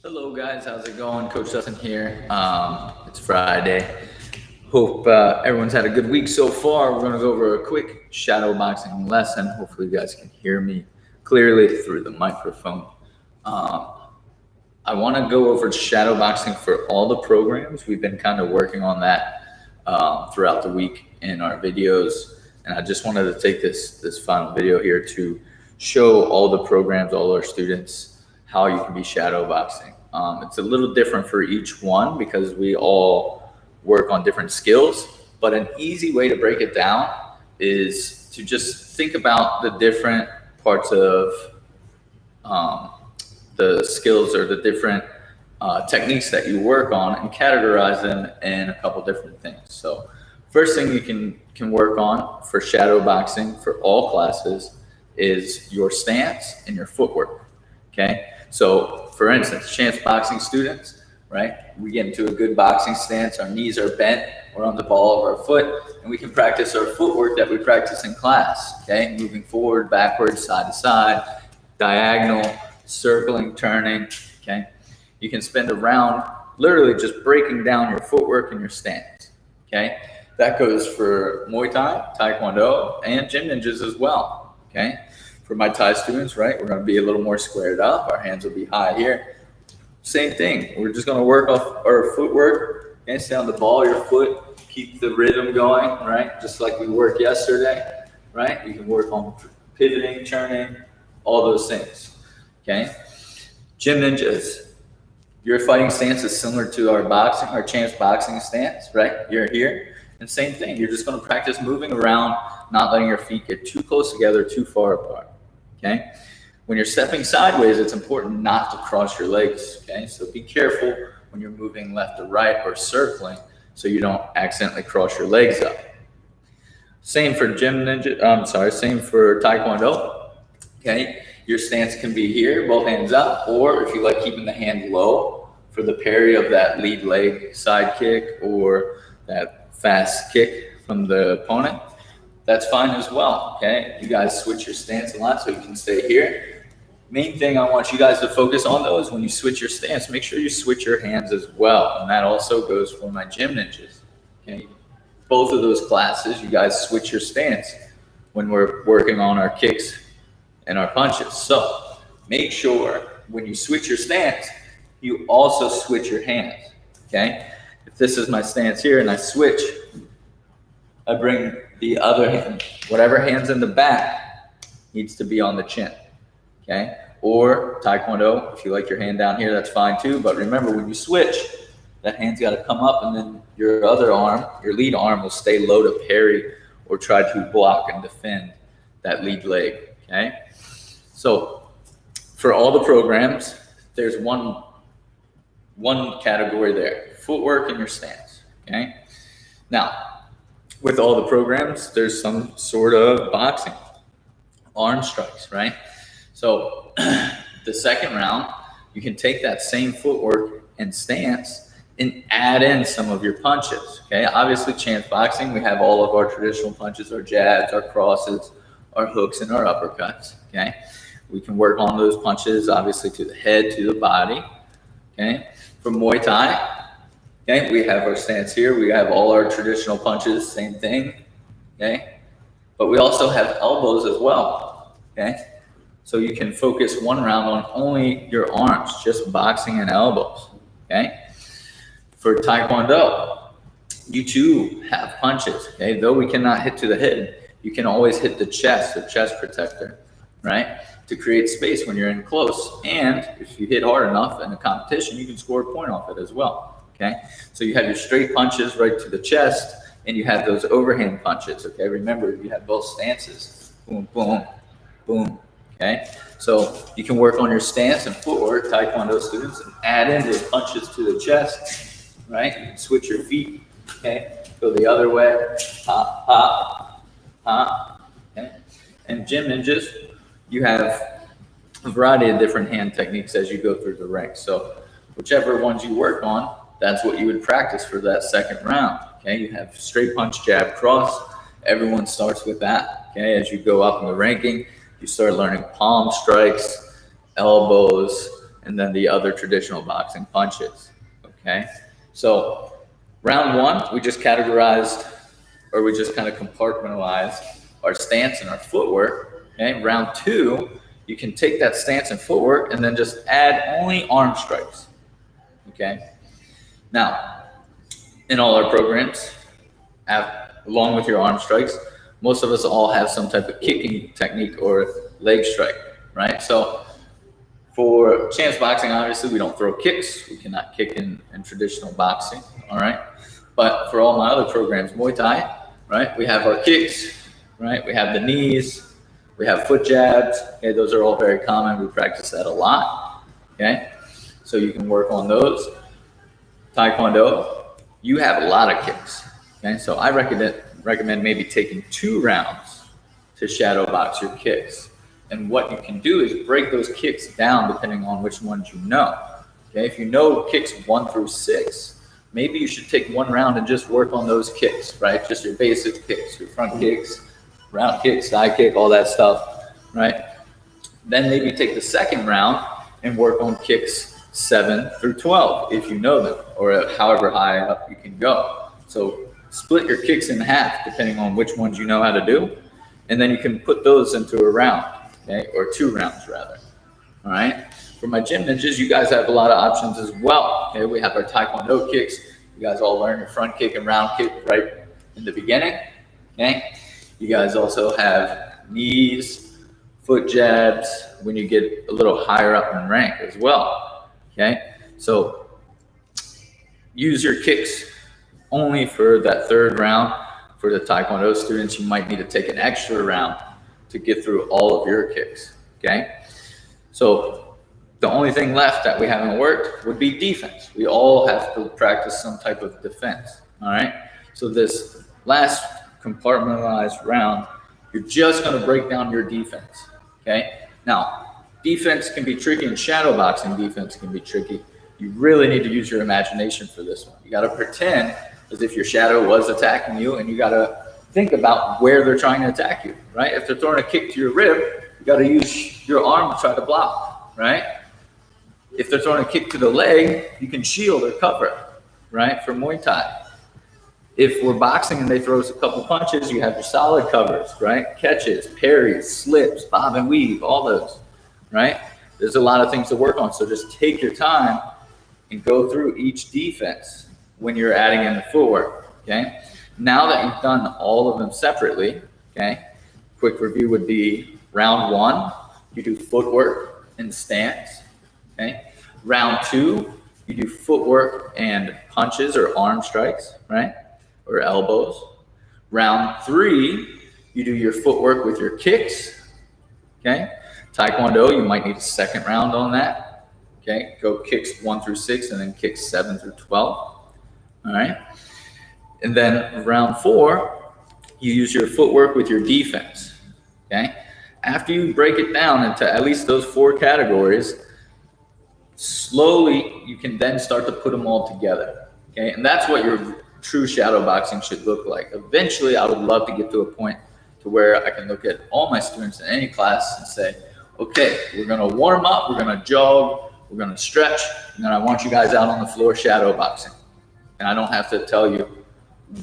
Hello guys, how's it going? Coach Dustin here. It's Friday. Hope everyone's had a good week so far. We're going to go over a quick shadow boxing lesson. Hopefully you guys can hear me clearly through the microphone. I want to go over shadow boxing for all the programs. We've been kind of working on that throughout the week in our videos. And I just wanted to take this final video here to show all the programs, all our students, how you can be shadow boxing. It's a little different for each one because we all work on different skills, but an easy way to break it down is to just think about the different parts of the skills or the different techniques that you work on and categorize them in a couple different things. So first thing you can work on for shadow boxing for all classes is your stance and your footwork. Okay, so for instance, chance boxing students, right? We get into a good boxing stance, our knees are bent, we're on the ball of our foot, and we can practice our footwork that we practice in class, okay? Moving forward, backwards, side to side, diagonal, circling, turning, okay? You can spend a round literally just breaking down your footwork and your stance, okay? That goes for Muay Thai, Taekwondo, and Gym Ninjas as well, okay? For my Thai students, right, we're going to be a little more squared up. Our hands will be high here. Same thing. We're just going to work off our footwork. Okay, stay on the ball of your foot. Keep the rhythm going, right, just like we worked yesterday, right? You can work on pivoting, turning, all those things, okay? Gym Ninjas. Your fighting stance is similar to our boxing, our chance boxing stance, right? You're here. And same thing. You're just going to practice moving around, not letting your feet get too close together, too far apart. Okay. When you're stepping sideways, it's important not to cross your legs. Okay. So be careful when you're moving left to right or circling so you don't accidentally cross your legs up. Same for same for Taekwondo. Okay. Your stance can be here, both hands up, or if you like keeping the hand low for the parry of that lead leg side kick or that fast kick from the opponent, that's fine as well, okay? You guys switch your stance a lot so you can stay here. Main thing I want you guys to focus on though is when you switch your stance, make sure you switch your hands as well. And that also goes for my Gym Ninjas, okay? Both of those classes, you guys switch your stance when we're working on our kicks and our punches. So make sure when you switch your stance, you also switch your hands, okay? If this is my stance here and I switch, I bring the other hand, whatever hand's in the back needs to be on the chin, okay? Or Taekwondo, if you like your hand down here, that's fine too. But remember, when you switch, that hand's got to come up and then your other arm, your lead arm will stay low to parry or try to block and defend that lead leg, okay? So for all the programs, there's one category there, footwork and your stance, okay? Now, with all the programs, there's some sort of boxing, arm strikes, right? So the second round, you can take that same footwork and stance and add in some of your punches, okay? Obviously, chance boxing, we have all of our traditional punches, our jabs, our crosses, our hooks, and our uppercuts, okay? We can work on those punches, obviously, to the head, to the body, okay? For Muay Thai, okay, we have our stance here. We have all our traditional punches, same thing, okay? But we also have elbows as well, okay? So you can focus one round on only your arms, just boxing and elbows, okay? For Taekwondo, you too have punches, okay? Though we cannot hit to the head, you can always hit the chest or chest protector, right? To create space when you're in close. And if you hit hard enough in a competition, you can score a point off it as well, okay? So you have your straight punches right to the chest, and you have those overhand punches, okay? Remember, you have both stances, boom, boom, boom, okay? So you can work on your stance and footwork, Taekwondo students, and add in those punches to the chest, right? You can switch your feet, okay? Go the other way, hop, hop, hop, okay? And Gym Ninjas, you have a variety of different hand techniques as you go through the ranks. So whichever ones you work on, that's what you would practice for that second round, okay? You have straight punch, jab, cross. Everyone starts with that, okay? As you go up in the ranking, you start learning palm strikes, elbows, and then the other traditional boxing punches. Okay, so round one, we just categorized, or we just kind of compartmentalized our stance and our footwork. Okay, round two, you can take that stance and footwork and then just add only arm strikes. Okay, now in all our programs, along with your arm strikes, most of us all have some type of kicking technique or leg strike, right? So for Chance Boxing, obviously we don't throw kicks. We cannot kick in traditional boxing, all right? But for all my other programs, Muay Thai, right? We have our kicks, right? We have the knees, we have foot jabs. Okay, those are all very common. We practice that a lot, okay? So you can work on those. Taekwondo, you have a lot of kicks, okay? So I recommend maybe taking 2 rounds to shadow box your kicks. And what you can do is break those kicks down depending on which ones you know. Okay, if you know kicks 1 through 6, maybe you should take 1 round and just work on those kicks, right? Just your basic kicks, your front kicks, round kick, side kick, all that stuff, right? Then maybe take the second round and work on kicks 7 through 12 if you know them, or however high up you can go. So split your kicks in half depending on which ones you know how to do, and then you can put those into a round, okay, or 2 rounds rather. All right. For my gym ninjas, you guys have a lot of options as well. Okay, we have our Taekwondo kicks. You guys all learn your front kick and round kick right in the beginning. Okay, you guys also have knees, foot jabs when you get a little higher up in rank as well. Okay, so use your kicks only for that 3rd round. For the Taekwondo students, you might need to take an extra round to get through all of your kicks. Okay, so the only thing left that we haven't worked would be defense. We all have to practice some type of defense. All right, so this last compartmentalized round, you're just going to break down your defense. Okay, now defense can be tricky, and shadow boxing defense can be tricky. You really need to use your imagination for this one. You got to pretend as if your shadow was attacking you, and you got to think about where they're trying to attack you, right? If they're throwing a kick to your rib, you got to use your arm to try to block, right? If they're throwing a kick to the leg, you can shield or cover, right? For Muay Thai. If we're boxing and they throw us a couple punches, you have your solid covers, right? Catches, parries, slips, bob and weave, all those, right? There's a lot of things to work on. So just take your time and go through each defense when you're adding in the footwork, okay? Now that you've done all of them separately, okay, quick review would be round 1, you do footwork and stance, okay? Round 2, you do footwork and punches or arm strikes, right? Or elbows. Round 3, you do your footwork with your kicks, okay? Taekwondo, you might need a 2nd round on that, okay? Go kicks 1 through 6 and then kicks 7 through 12, all right? And then round 4, you use your footwork with your defense, okay? After you break it down into at least those 4 categories, slowly you can then start to put them all together, okay? And that's what your true shadow boxing should look like. Eventually, I would love to get to a point to where I can look at all my students in any class and say, okay, we're gonna warm up, we're gonna jog, we're gonna stretch, and then I want you guys out on the floor shadow boxing. And I don't have to tell you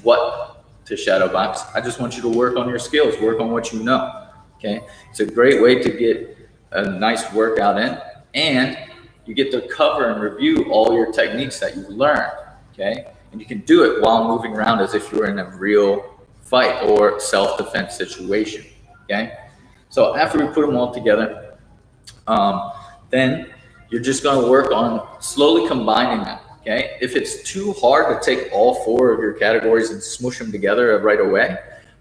what to shadow box. I just want you to work on your skills, work on what you know, okay? It's a great way to get a nice workout in, and you get to cover and review all your techniques that you've learned, okay? And you can do it while moving around as if you were in a real fight or self-defense situation, okay? So after we put them all together, then you're just gonna work on slowly combining them. Okay, if it's too hard to take all 4 of your categories and smoosh them together right away,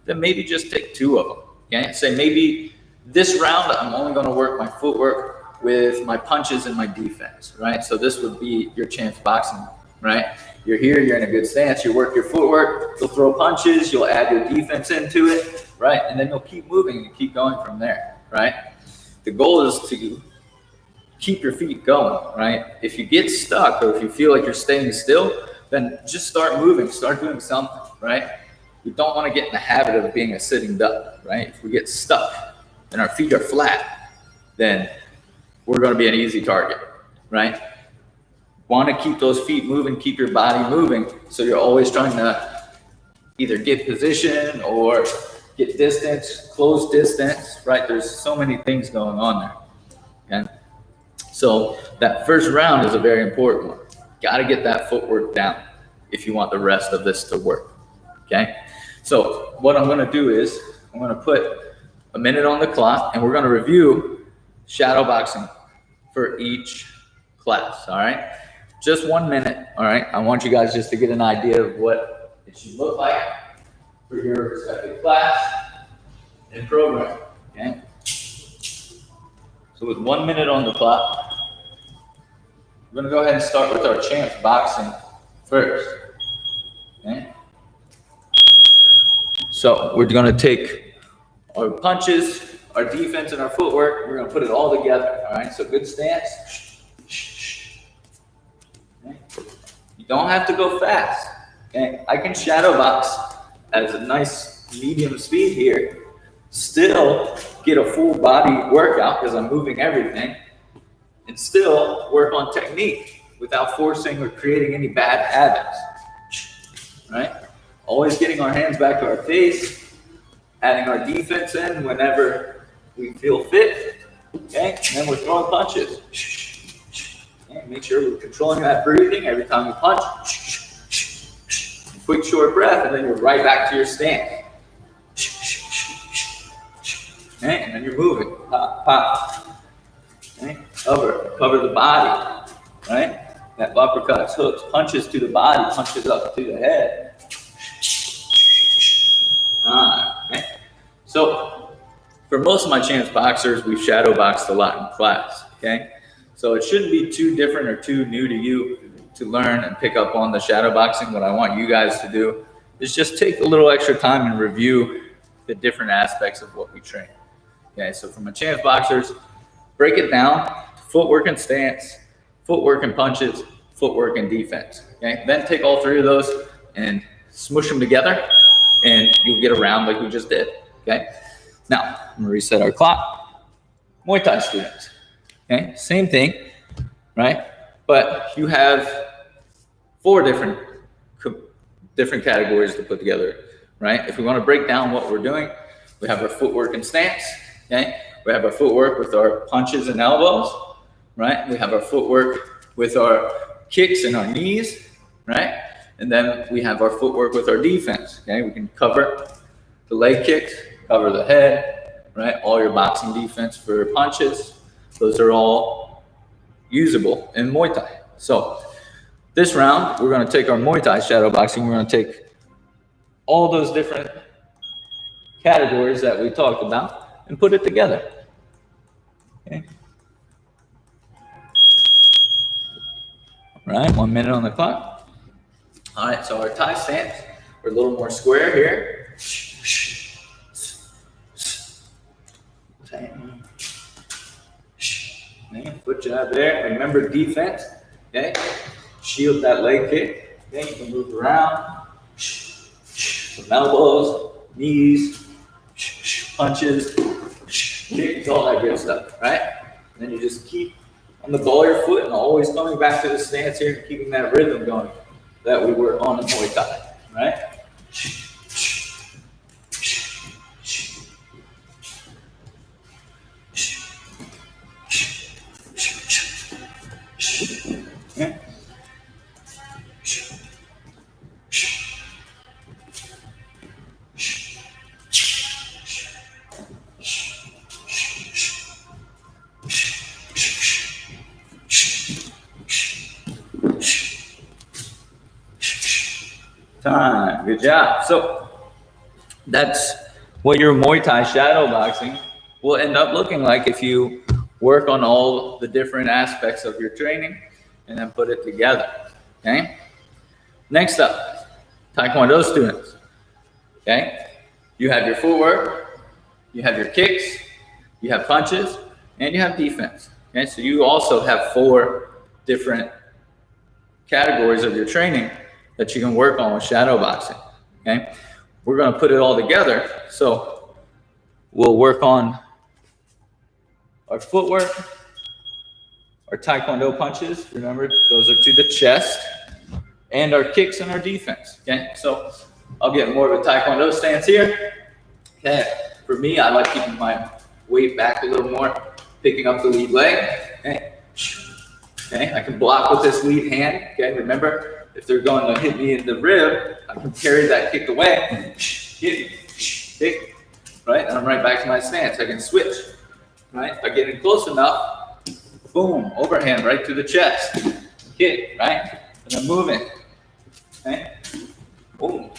then maybe just take 2 of them. Okay, say maybe this round I'm only going to work my footwork with my punches and my defense, right? So this would be your Chance Boxing, right? You're here, you're in a good stance, you work your footwork, you'll throw punches, you'll add your defense into it, right? And then you'll keep moving and keep going from there, right? The goal is to keep your feet going, right? If you get stuck or if you feel like you're staying still, then just start moving, start doing something, right? We don't want to get in the habit of being a sitting duck, right? If we get stuck and our feet are flat, then we're going to be an easy target, right? Want to keep those feet moving, keep your body moving. So you're always trying to either get position or get distance, close distance, right? There's so many things going on there, okay? So that first round is a very important one. Got to get that footwork down if you want the rest of this to work, okay? So what I'm going to do is I'm going to put a minute on the clock and we're going to review shadow boxing for each class, all right? Just 1 minute, all right? I want you guys just to get an idea of what it should look like for your respective class and program, okay? So with 1 minute on the clock, we're gonna go ahead and start with our champs boxing first, okay? So we're gonna take our punches, our defense, and our footwork. We're gonna put it all together, all right? So good stance. Okay? You don't have to go fast, okay? I can shadow box at a nice medium speed here, still get a full body workout because I'm moving everything, and still work on technique without forcing or creating any bad habits, right? Always getting our hands back to our face, adding our defense in whenever we feel fit, okay? And then we're throwing punches. Okay? Make sure we're controlling that breathing every time we punch. Quick short breath, and then you're right back to your stance. Okay? And then you're moving. Pop, pop. Okay? Cover the body, right? That uppercuts, hooks, punches to the body, punches up to the head. Okay? So, for most of my champs boxers, we've shadow boxed a lot in class, okay? So it shouldn't be too different or too new to you to learn and pick up on the shadow boxing. What I want you guys to do is just take a little extra time and review the different aspects of what we train. Okay, so for my champs boxers, break it down, footwork and stance, footwork and punches, footwork and defense. Okay, then take all three of those and smush them together and you'll get a round like we just did. Okay, now I'm gonna reset our clock. Muay Thai students, okay, same thing, right? But you have 4 different categories to put together, right? If we want to break down what we're doing, we have our footwork and stance, okay? We have our footwork with our punches and elbows, right? We have our footwork with our kicks and our knees, right? And then we have our footwork with our defense, okay? We can cover the leg kicks, cover the head, right? All your boxing defense for punches, those are all usable in Muay Thai. So this round, we're going to take our Muay Thai shadow boxing. We're going to take all those different categories that we talked about and put it together. Okay. All right, 1 minute on the clock. All right, so our Thai stance, we're a little more square here. Okay, foot jab there. Remember defense. Okay, shield that leg kick. Okay, you can move around. Some elbows, knees, punches, kicks, all that good stuff, right? And then you just keep on the ball of your foot and always coming back to the stance here and keeping that rhythm going that we work on in Muay Thai, right? Okay. Time. Good job. So that's what your Muay Thai shadow boxing will end up looking like if you work on all the different aspects of your training and then put it together. Okay. Next up, Taekwondo students. Okay. You have your footwork, you have your kicks, you have punches, and you have defense. Okay. So you also have 4 different categories of your training that you can work on with shadow boxing, okay? We're gonna put it all together. So we'll work on our footwork, Our Taekwondo punches, remember, those are to the chest, and our kicks and our defense, okay? So I'll get more of a Taekwondo stance here. Okay, for me, I like keeping my weight back a little more, picking up the lead leg, okay? Okay, I can block with this lead hand, okay? Remember, if they're going to hit me in the rib, I can carry that kick away, hit, kick, right? And I'm right back to my stance. I can switch, right? If I get in close enough, boom, overhand right to the chest, kick, right? And I'm moving, okay? Boom,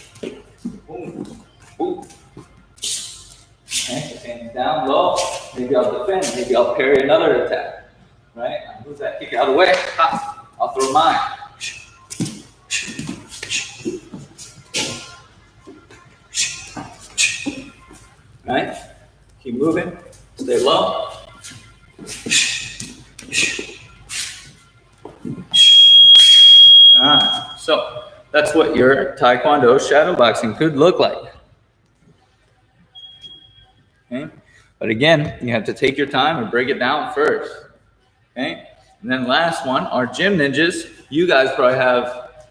boom, boom. Okay, and down low, maybe I'll defend, maybe I'll parry another attack, right? I'll move that kick out of the way, pop, I'll throw mine. Right? Keep moving, stay low. So that's what your Taekwondo shadow boxing could look like. Okay? But again, you have to take your time and break it down first. Okay? And then last one, our gym ninjas. You guys probably have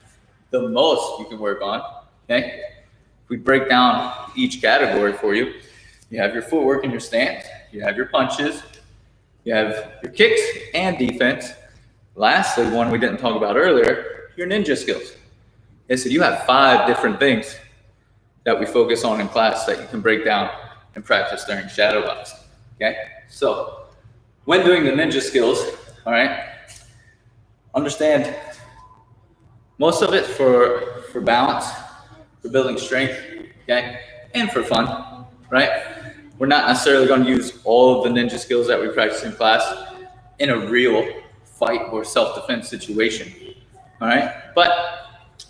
the most you can work on. Okay? If we break down each category for you, you have your footwork and your stance, you have your punches, you have your kicks and defense. Lastly, one we didn't talk about earlier, your ninja skills. Okay, so you have 5 different things that we focus on in class that you can break down and practice during shadow boxing. Okay, so when doing the ninja skills, all right, understand most of it for balance, for building strength, okay, and for fun, right? We're not necessarily going to use all of the ninja skills that we practice in class in a real fight or self-defense situation, all right? But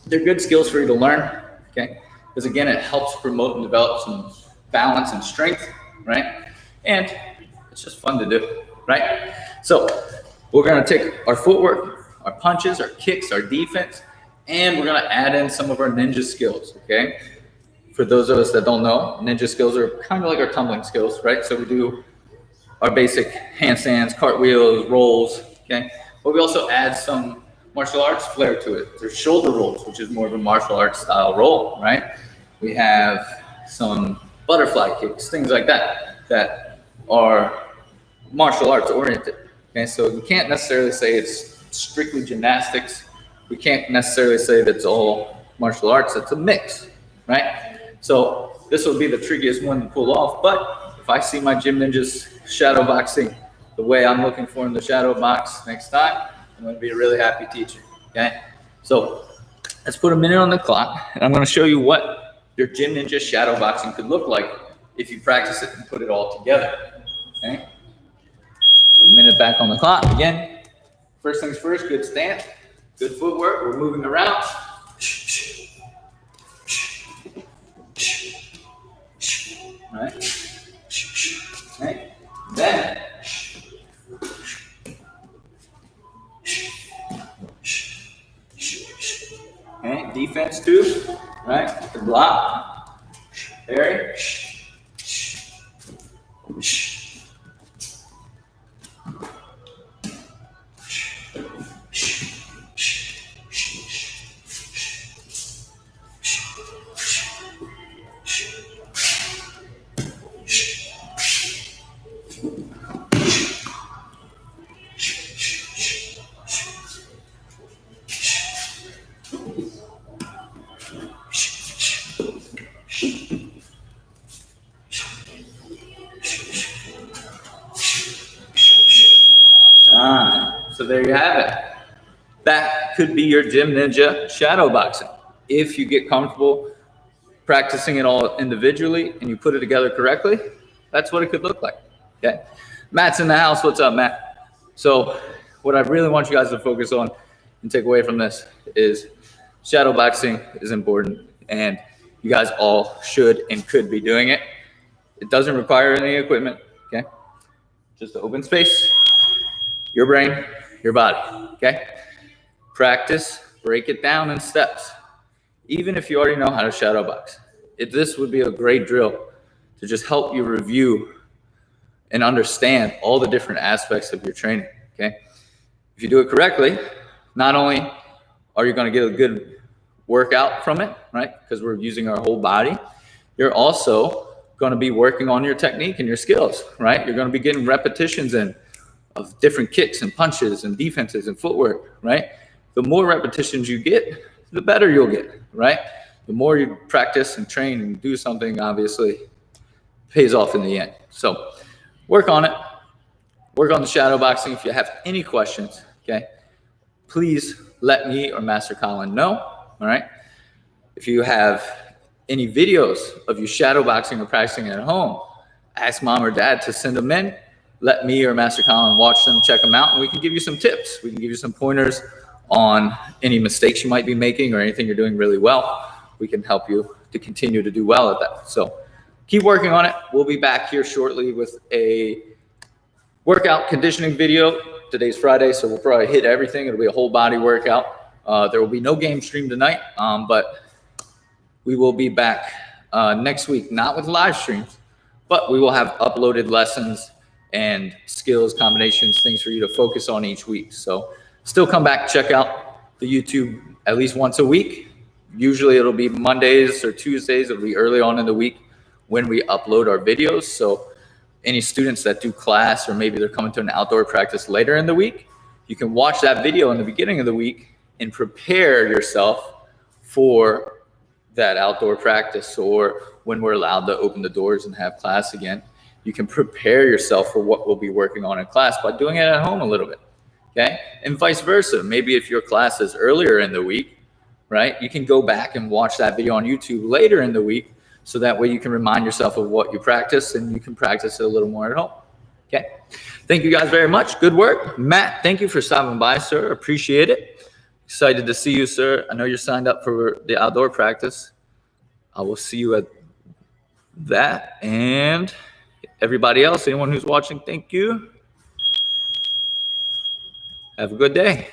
they're good skills for you to learn, okay? Because again, it helps promote and develop some balance and strength, right? And it's just fun to do, right? So we're going to take our footwork, our punches, our kicks, our defense, and we're going to add in some of our ninja skills, okay? For those of us that don't know, ninja skills are kind of like our tumbling skills, right? So we do our basic handstands, cartwheels, rolls, okay? But we also add some martial arts flair to it. There's shoulder rolls, which is more of a martial arts style roll, right? We have some butterfly kicks, things like that, that are martial arts oriented, okay? So you can't necessarily say it's strictly gymnastics. We can't necessarily say that it's all martial arts. It's a mix, right? So this will be the trickiest one to pull off, but if I see my gym ninjas shadow boxing the way I'm looking for in the shadow box next time, I'm going to be a really happy teacher, okay? So let's put a minute on the clock, and I'm going to show you what your gym ninja shadow boxing could look like if you practice it and put it all together, okay? A minute back on the clock. Again, first things first, good stance, good footwork. We're moving around. Right? Right? Then okay, defense too, right? The block, parry, so there you have it. That could be your gym ninja shadow boxing. If you get comfortable practicing it all individually and you put it together correctly, that's what it could look like. Okay. Matt's in the house. What's up, Matt? So what I really want you guys to focus on and take away from this is shadow boxing is important, and you guys all should and could be doing it. It doesn't require any equipment. Okay. Just an open space, your brain, your body. Okay. Practice, break it down in steps. Even if you already know how to shadow box, this would be a great drill to just help you review and understand all the different aspects of your training, okay? If you do it correctly, not only are you going to get a good workout from it, right? Because we're using our whole body. You're also going to be working on your technique and your skills, right? You're going to be getting repetitions in of different kicks and punches and defenses and footwork, right? The more repetitions you get, the better you'll get, right? The more you practice and train and do something, obviously pays off in the end. So work on it. Work on the shadow boxing. If you have any questions, okay, please let me or Master Colin know, all right? If you have any videos of you shadow boxing or practicing at home, ask mom or dad to send them in. Let me or Master Colin watch them, check them out, and we can give you some tips. We can give you some pointers on any mistakes you might be making or anything you're doing really well. We can help you to continue to do well at that. So keep working on it. We'll be back here shortly with a workout conditioning video. Today's Friday, so we'll probably hit everything. It'll be a whole body workout. There will be no game stream tonight, but we will be back next week, not with live streams, but we will have uploaded lessons and skills, combinations, things for you to focus on each week. So still come back, check out the YouTube at least once a week. Usually it'll be Mondays or Tuesdays. It'll be early on in the week when we upload our videos. So any students that do class, or maybe they're coming to an outdoor practice later in the week, you can watch that video in the beginning of the week and prepare yourself for that outdoor practice, or when we're allowed to open the doors and have class again. You can prepare yourself for what we'll be working on in class by doing it at home a little bit, okay? And vice versa. Maybe if your class is earlier in the week, right, you can go back and watch that video on YouTube later in the week, so that way you can remind yourself of what you practice and you can practice it a little more at home, okay? Thank you guys very much. Good work. Matt, thank you for stopping by, sir. Appreciate it. Excited to see you, sir. I know you're signed up for the outdoor practice. I will see you at that. And everybody else, anyone who's watching, thank you. Have a good day.